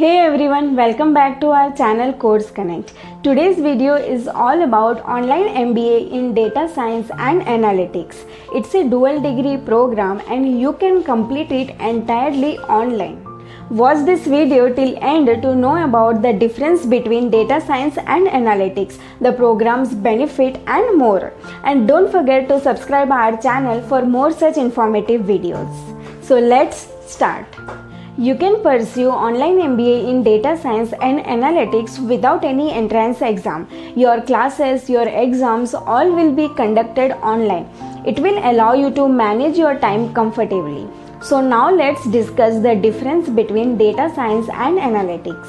Hey everyone, welcome back to our channel Course Connect. Today's video is all about online MBA in Data Science and Analytics. It's a dual degree program and you can complete it entirely online. Watch this video till end to know about the difference between data science and analytics, the program's benefit and more. And don't forget to subscribe our channel for more such informative videos. So let's start. You can pursue online MBA in Data Science and Analytics without any entrance exam. Your classes, your exams all will be conducted online. It will allow you to manage your time comfortably. So now let's discuss the difference between data science and analytics.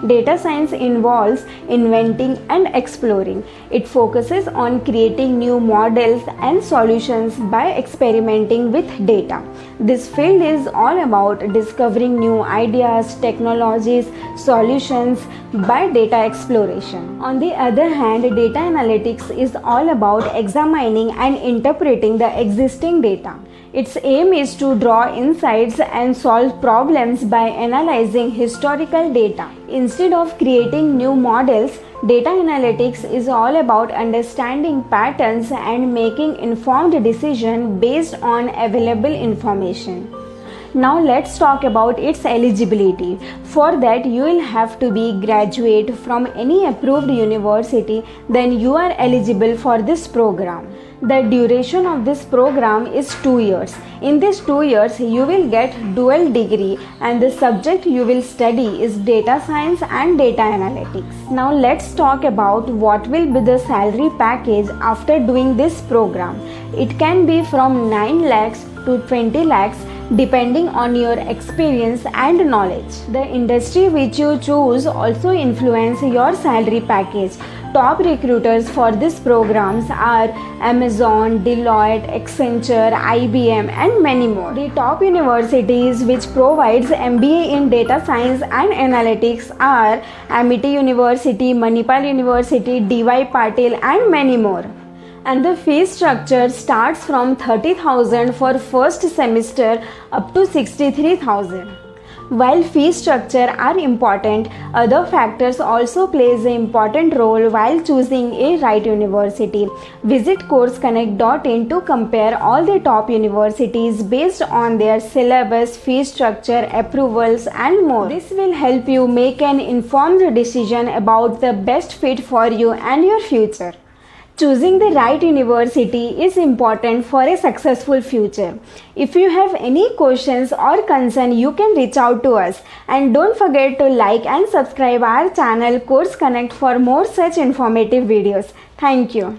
Data science involves inventing and exploring. It focuses on creating new models and solutions by experimenting with data. This field is all about discovering new ideas, technologies, solutions by data exploration. On the other hand, data analytics is all about examining and interpreting the existing data. Its aim is to draw insights and solve problems by analyzing historical data. Instead of creating new models, data analytics is all about understanding patterns and making informed decisions based on available information. Now let's talk about its eligibility. For that, you will have to be graduate from any approved university, then you are eligible for this program. The duration of this program is 2 years. In these 2 years, you will get dual degree and the subject you will study is data science and data analytics. Now let's talk about what will be the salary package after doing this program. It can be from 9 lakhs to 20 lakhs depending on your experience and knowledge. The industry which you choose also influence your salary package. Top recruiters for these programs are Amazon, Deloitte, Accenture, IBM and many more. The top universities which provides MBA in Data Science and Analytics are Amity University, Manipal University, DY Patil and many more. And the fee structure starts from 30,000 for first semester up to 63,000. While fee structure are important, other factors also plays an important role while choosing a right university. Visit CourseConnect.in to compare all the top universities based on their syllabus, fee structure, approvals and more. This will help you make an informed decision about the best fit for you and your future. Choosing the right university is important for a successful future. If you have any questions or concern, you can reach out to us. And don't forget to like and subscribe our channel Course Connect for more such informative videos. Thank you.